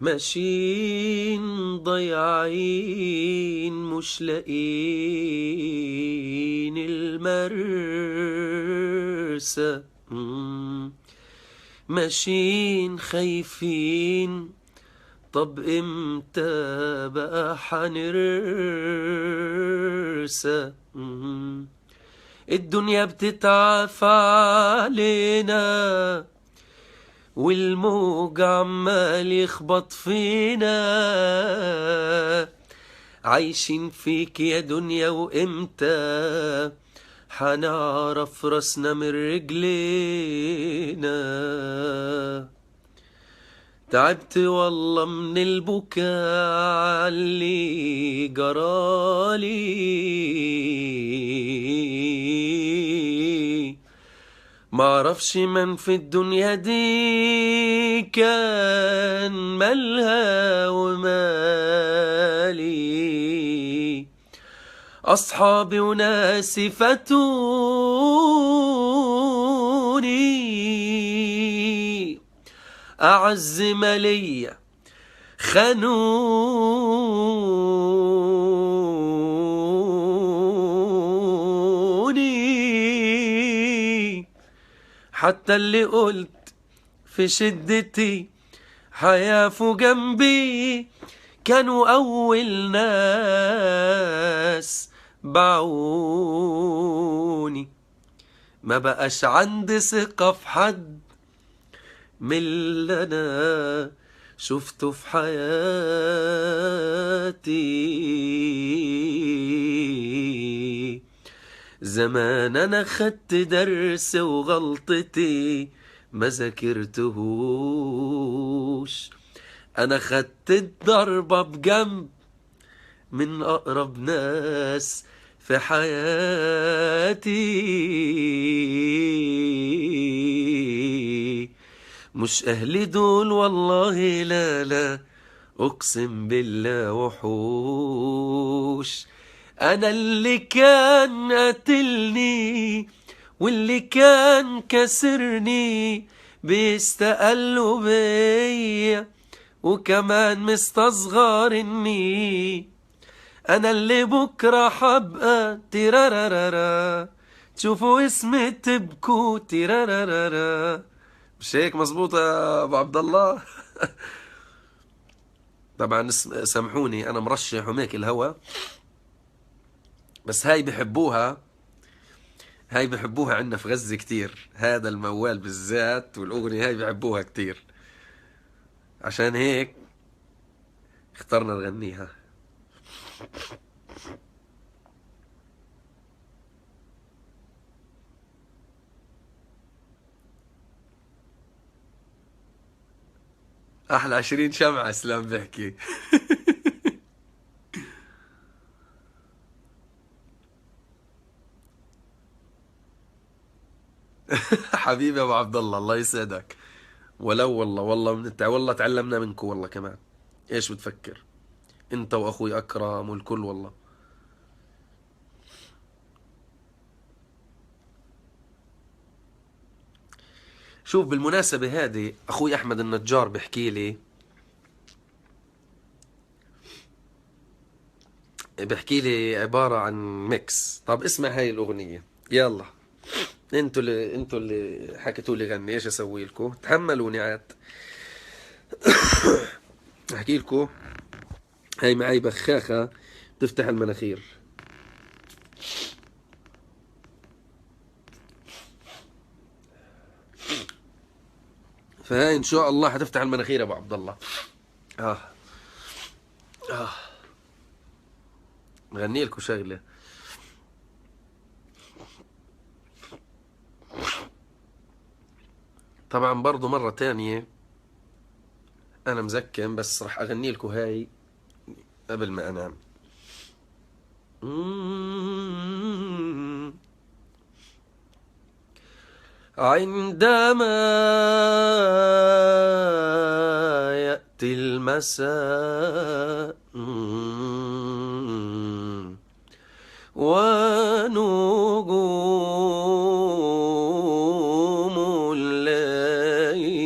ماشيين ضايعين مش لاقين المرسى. ماشيين خايفين، طب امتى بقى حنرسى؟ الدنيا بتتعافى علينا والموج عمال يخبط فينا. عايشين فيك يا دنيا وامتى حنعرف راسنا من رجلينا؟ تعبت والله من البكاء اللي جرالي. معرفش من في الدنيا دي كان مالها ومالي. أصحابي وناسي فاتوني، أعز مالية خانوني. حتى اللي قلت في شدتي هيقفوا جنبي كانوا أول ناس باعوني. ما بقاش عندي ثقة في حد من اللي أنا شفته في حياتي. زمان أنا خدت درس وغلطتي ما ذاكرتهوش. أنا خدت الضربة بجنب من أقرب ناس في حياتي. مش أهلي دول والله، لا لا، أقسم بالله وحوش. أنا اللي كان قاتلني واللي كان كسرني بيستقلوا بيا وكمان مستصغرني. أنا اللي بكرة حبقى تيرارارارا، تشوفوا اسمي تبكوا تيرارارارا. مش هيك مظبوط يا ابو عبد الله؟ طبعا سامحوني انا مرشح وميك الهوا، بس هاي بحبوها، هاي بحبوها عندنا في غزة كتير، هذا الموال بالذات والاغنية هاي بحبوها كتير، عشان هيك اخترنا نغنيها. احلى 20 شمعة اسلام بحكي. حبيبي يا ابو عبد الله، الله يسعدك. ولو والله والله والله تعلمنا منكم والله كمان. ايش بتفكر انت واخوي اكرم والكل والله. شوف بالمناسبة هذه اخوي احمد النجار بحكي لي عبارة عن ميكس. طب اسمع هاي الاغنية يلا. انتوا اللي حكيتوا لي غني، ايش اسوي لكم؟ تحملوني عاد. احكي لكم. هاي معي بخاخة تفتح المناخير، فهاي ان شاء الله حتفتح المناخير يا ابو عبد الله. اه اه غني لكم شغلة. طبعا برضو مرة تانية انا مزكم، بس راح اغني لكم هاي قبل ما انام. عندما يأتي المساء ونجوم الليل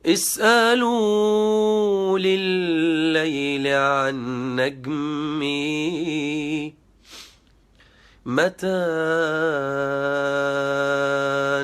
اسألوا لليل عن نجمي متى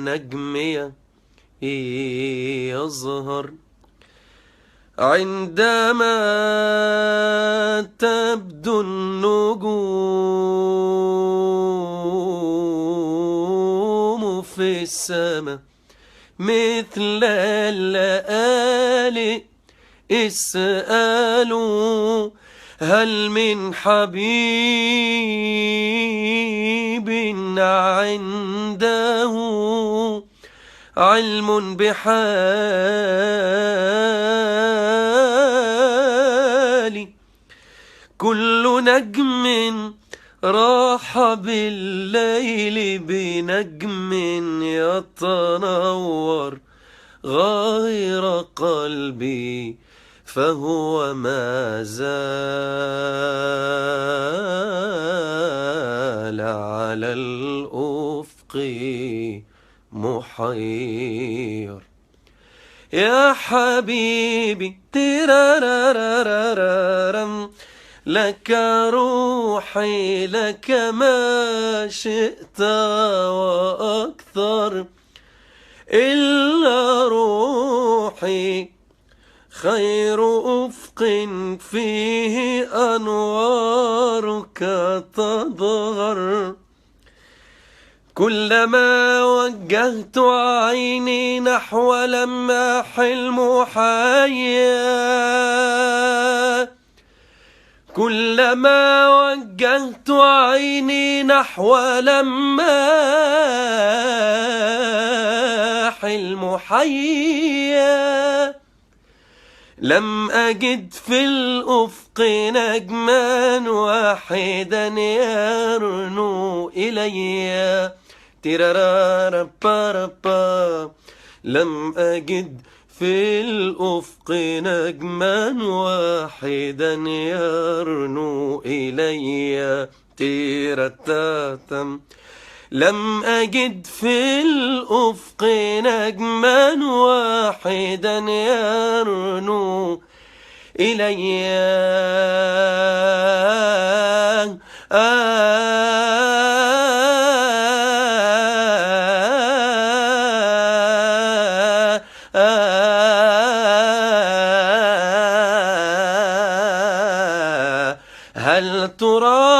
نجمي يظهر، عندما تبدو النجوم في السماء مثل اللآلئ. اسألوا هل من حبيب عنده علم بحالي. كل نجم راح بالليل بنجم يتنور غير قلبي، فهو ما زال على الأفق محير. يا حبيبي ترارارارارم، لك روحي لك ما شئت وأكثر، إلا روحي خير أفق فيه أنوارك تظهر. كلما وجهت عيني نحو لماح المحيا، كلما وجهت عيني نحو لماح المحيا، لم أجد في الأفق نجما واحدا يرنو إلي. تيرارارا بارابا، لم أجد في الأفق نجما واحدا يرنو إلي. تيرتاتم، لم أجد في الأفق نجما واحدا يرنو إلي. هل ترى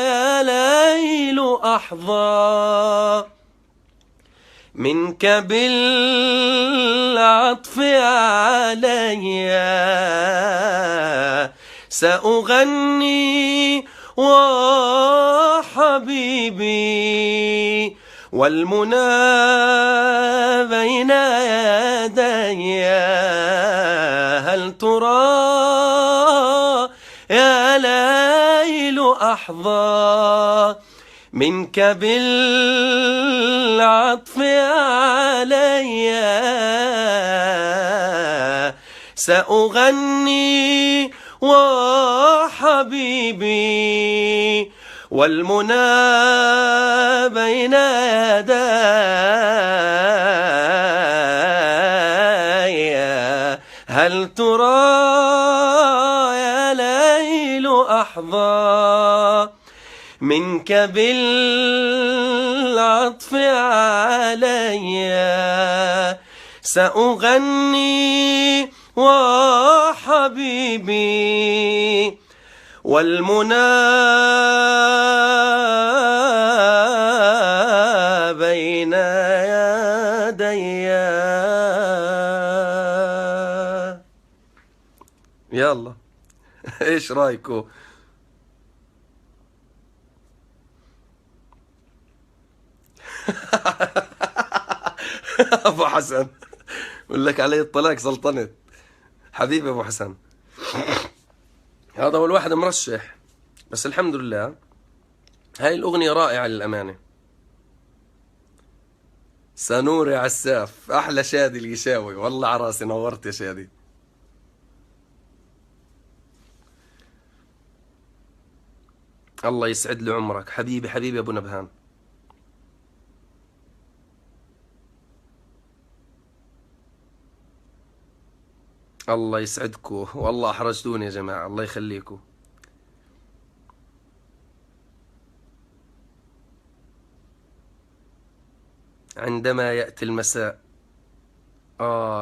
يا ليل أحظى منك بالعطف علي؟ سأغني وحبيبي والمنى بين يدي. هل ترى يا ليل أحظى منك بالعطف علي؟ سأغني وحبيبي والمنى بين يدي. هل ترى يا ليل أحظى منك بالعطف علي؟ سأغني وحبيبي والمنى بين يدي. يلا ايش رايكم؟ ابو حسن بقول لك علي الطلاق سلطنت حبيبي ابو حسن. هذا هو الواحد مرشح، بس الحمد لله هاي الاغنيه رائعه للامانه. سنوري عساف، احلى شادي القشاوي، والله على راسي نورت يا شادي. الله يسعد له عمرك حبيبي، حبيبي ابو نبهان. الله يسعدكم، والله أحرجتوني يا جماعة، الله يخليكم. عندما يأتي المساء.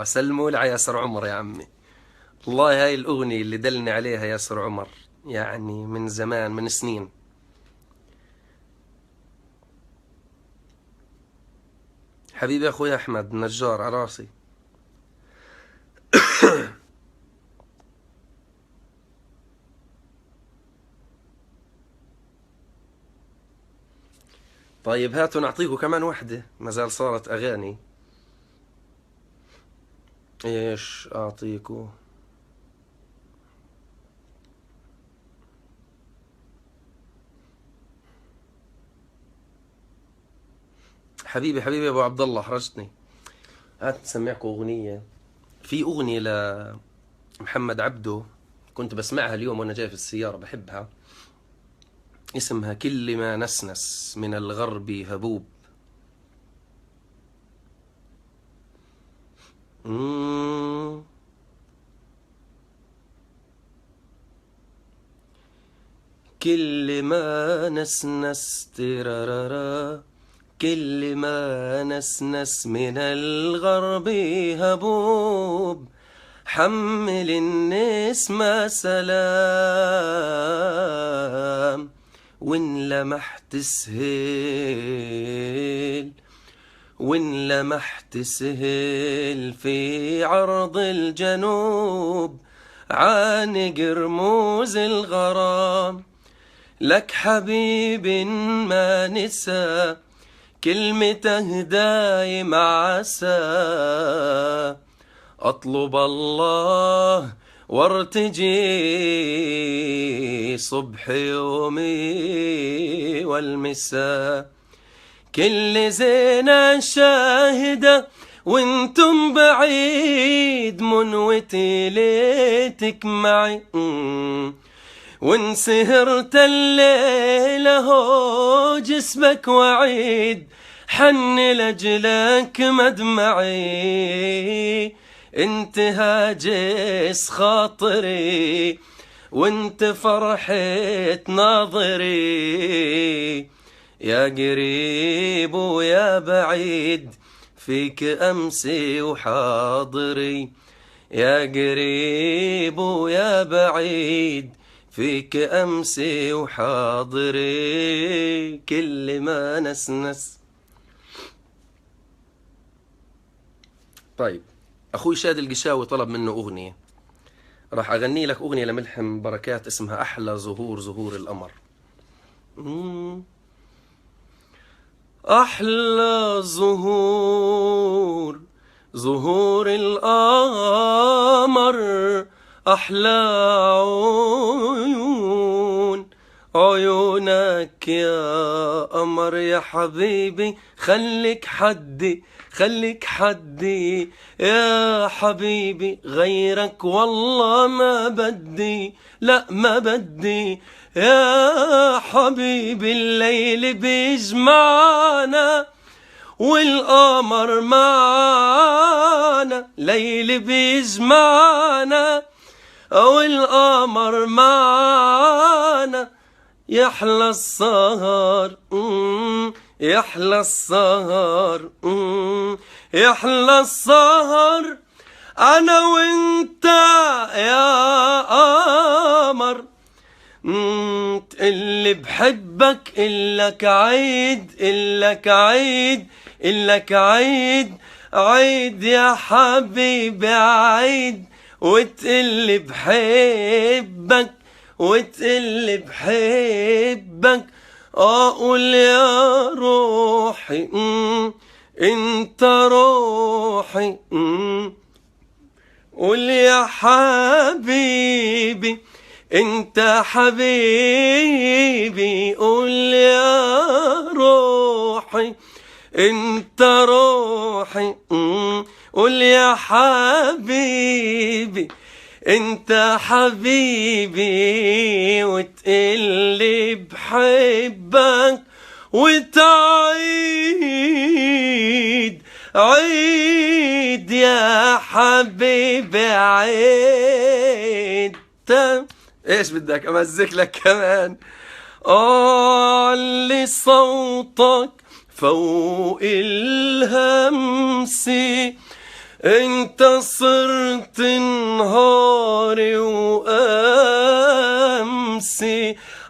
سلموا لي على ياسر عمر يا عمي. والله هاي الأغنية اللي دلني عليها ياسر عمر، يعني من زمان، من سنين. حبيبي أخوي أحمد نجار على راسي. طيب هاتوا نعطيكم كمان وحدة، ما زال صارت أغاني. إيش أعطيكم؟ حبيبي حبيبي أبو عبد الله، حرجتني. هات نسمعكم أغنية. في أغنية لمحمد عبده كنت بسمعها اليوم وأنا جاي في السيارة، بحبها. اسمها كل ما نسنس من الغرب هبوب. مم. كل ما نسنس ترارارا، كل ما نسنس من الغرب هبوب، حمل النسمة سلام، وإن لمحت سهيل، وإن لمحت سهيل في عرض الجنوب، عانق رموز الغرام، لك حبيب ما نسى، كلمته دايم عسى، أطلب الله وارتجي صبح يومي والمساء، كل زينة شاهدة وانتم بعيد، منوتي ليتك معي، وان سهرت الليلة هو جسمك وعيد، حن لجلك مدمعي، انت هاجس خاطري، وانت فرحة ناظري، يا قريب ويا بعيد، فيك أمسي وحاضري، يا قريب ويا بعيد، فيك أمسي وحاضري، كل ما نسنس. طيب أخوي شاد القشاوي طلب منه أغنية، راح أغني لك أغنية لملحم بركات اسمها أحلى زهور زهور القمر. أحلى زهور زهور القمر، أحلى عيون عيونك يا قمر، يا حبيبي خليك حدي، خليك حدي يا حبيبي، غيرك والله ما بدي، لا ما بدي يا حبيبي، الليل بيجمعنا والقمر معانا، ليل بيجمعنا والقمر معانا، يحلى السهر يحلى السهر يحلى السهر، أنا وانت يا قمر، اللي بحبك إلك عيد، إلك عيد، إلك عيد، عيد يا حبيبي عيد، وتقلي بحبك، وتقلي بحبك، أقول يا روحي انت روحي، قول يا حبيبي انت حبيبي، قول يا روحي انت روحي، قول يا حبيبي انت حبيبي، وتقلي بحبك وتعيد عيد يا حبيبي عيد. ايش بدك امزك لك كمان؟ اللي صوتك فوق الهمس، انت صرت نهاري وامسي.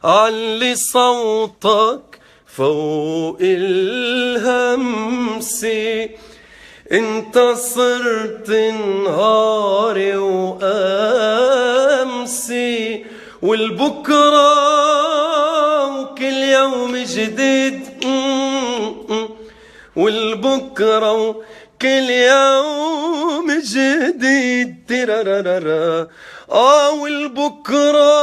علي صوتك فوق الهمس، انت صرت نهاري وامسي. والبكرة وكل يوم جديد، والبكرة وكل يوم جديد. ترارارا والبكرة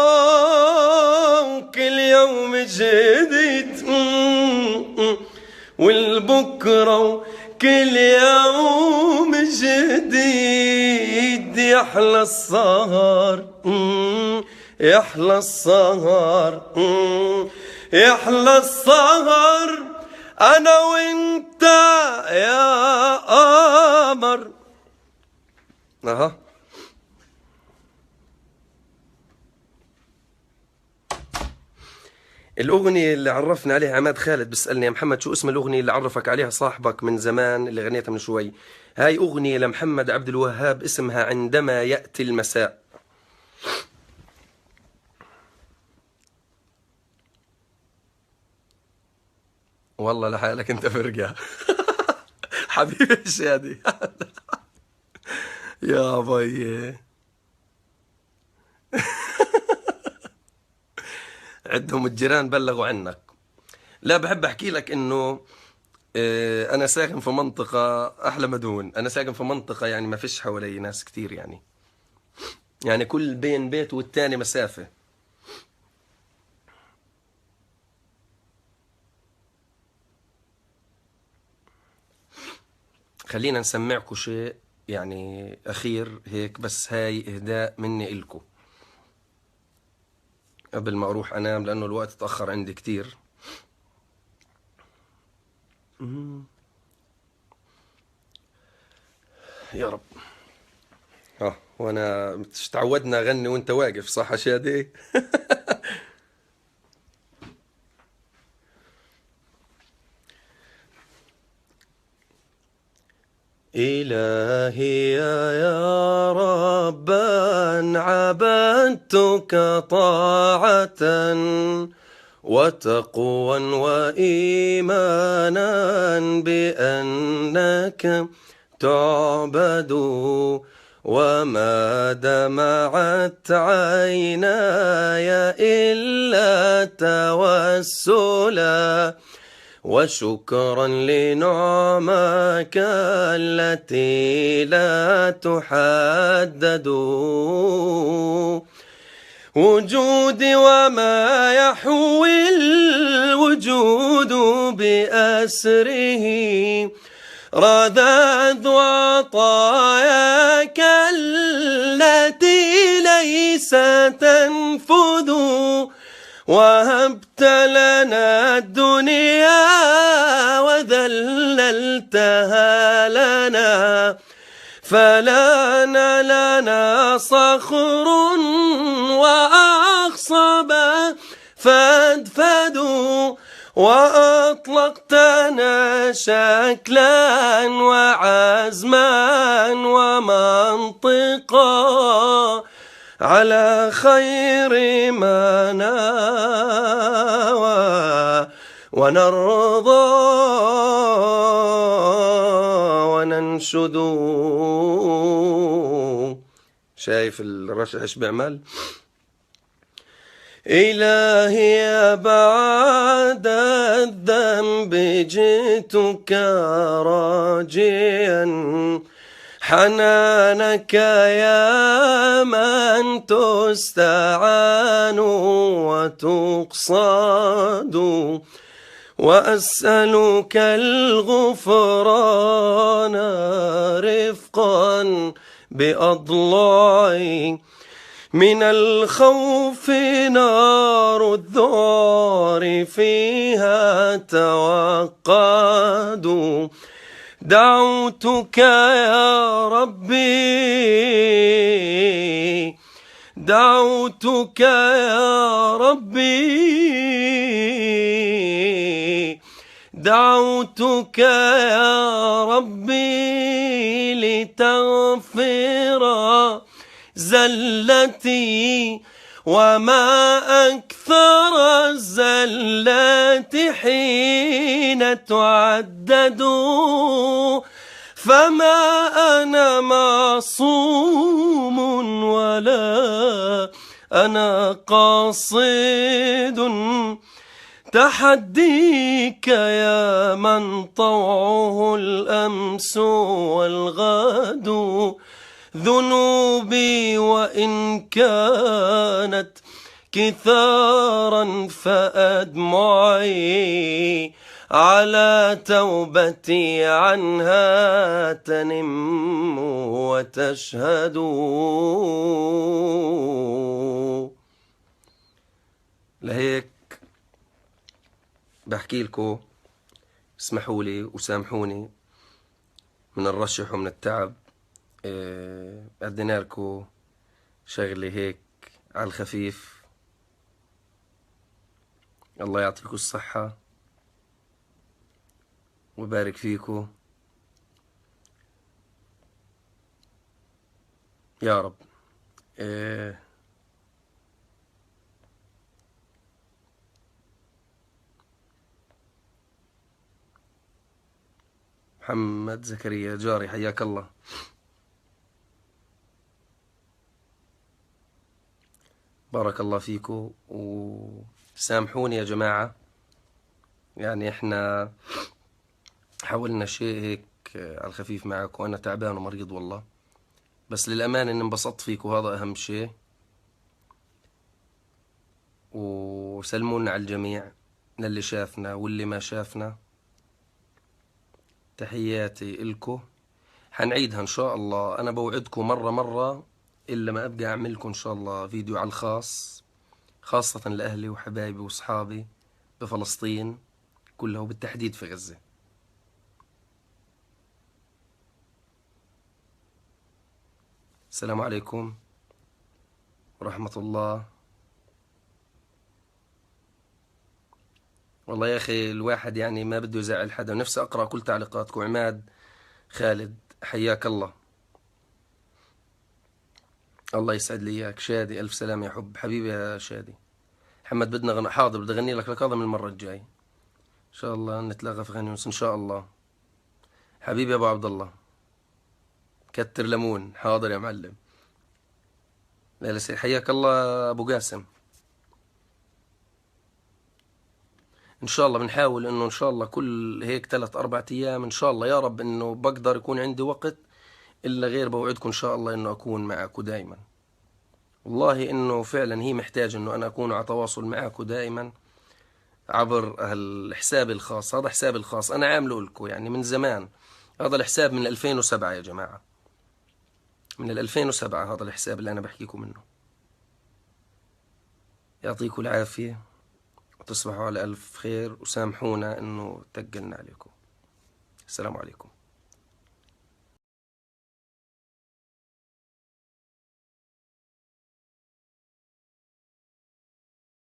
وكل يوم جديد، والبكرة كل يوم جديد. يحلى السهر، يحلى السهر، يحلى السهر انا وانت يا قمر. اها الأغنية اللي عرفنا عليها عماد خالد بيسألني يا محمد شو اسم الأغنية اللي عرفك عليها صاحبك من زمان اللي غنيتها من شوي؟ هاي أغنية لمحمد عبد الوهاب اسمها عندما يأتي المساء. والله لحالك انت فرقة. حبيبي الشادي. يا بي عندهم الجيران بلغوا عنك. لا بحب احكي لك انه انا ساكن في منطقة احلى مدون. انا ساكن في منطقة يعني ما فيش حوالي ناس كتير، يعني كل بين بيت والتاني مسافة. خلينا نسمعكم شيء يعني اخير هيك، بس هاي اهداء مني إلكم قبل ما اروح انام لانه الوقت اتأخر عندي كتير. يا رب. وانا مش تعودنا اغني وانت واقف، صح يا شادي؟ إلهي يا ربا عبدتك طاعة وتقوى وإيمانا بأنك تعبد، وما دمعت عيناي إلا توسلا وشكرا لنعمك التي لا تحدد. وجودي وما يحوي الوجود بأسره، رذاذ عطاياك التي ليس تنفذ. وهبت لنا الدنيا وذللتها لنا، فلان لنا صخر وأخصب فادفدوا، وأطلقتنا شكلا وعزما ومنطقا على خير ما ناوى، ونرضى وننشد. شايف الرشع ايش بيعمل؟ إلهي بعد الذنب جئتك راجيا حنانك يا من تستعان وتقصد، وأسألك الغفران رفقا بأضلاعي، من الخوف نار الذعر فيها توقد. دعوتك يا ربي، دعوتك يا ربي، دعوتك يا ربي لتغفر زلتي، وما أكثر الزلات حين تعدد، فما أنا معصوم ولا أنا قاصد تحديك يا من طوعه الأمس والغد، ذنوبي وإن كانت كثارا فأدمعي على توبتي عنها تنم وتشهد. لهيك بحكي لكم اسمحوا لي وسامحوني من الرشح ومن التعب. أدينا لكم شغلة هيك على الخفيف. الله يعطيكم الصحة ويبارك فيكم يا رب. محمد زكريا جاري حياك الله. بارك الله فيكم وسامحوني يا جماعة، يعني احنا حاولنا شيء هيك على الخفيف معك، وانا تعبان ومريض والله، بس للأمانة إن انبسطت فيكم وهذا أهم شيء. وسلمونا على الجميع، للي شافنا واللي ما شافنا، تحياتي إلكم. حنعيدها إن شاء الله، أنا بوعدكم مرة إلا ما أبقى أعملكم إن شاء الله فيديو على الخاص، خاصة لأهلي وحبايبي وأصحابي بفلسطين كلها وبالتحديد في غزة. السلام عليكم ورحمة الله. والله يا أخي الواحد يعني ما بده يزعل حدا، ونفسي أقرأ كل تعليقاتكم. عماد خالد حياك الله، الله يسعد لي إياك. شادي ألف سلام يا حبيبي يا شادي. محمد بدنا حاضر، بدي أغني لك لكاظم المرة الجاي إن شاء الله، نتلاقى في غنيوس إن شاء الله. حبيبي يا أبو عبد الله كتر ليمون. حاضر يا معلم. لا سير حياك الله أبو قاسم. إن شاء الله بنحاول إنه إن شاء الله كل هيك 3-4 أيام إن شاء الله يا رب إنه بقدر يكون عندي وقت، إلا غير بوعدكم إن شاء الله إنه أكون معكم دائما. والله إنه فعلا هي محتاج إنه أنا أكون على تواصل معكم دائما عبر الحساب الخاص. هذا حسابي الخاص أنا عامله لكم يعني من زمان، هذا الحساب من 2007 يا جماعة، من 2007 هذا الحساب اللي أنا بحكيكم منه. يعطيكم العافية وتصبحوا على ألف خير، وسامحونا إنه تقلنا عليكم. السلام عليكم.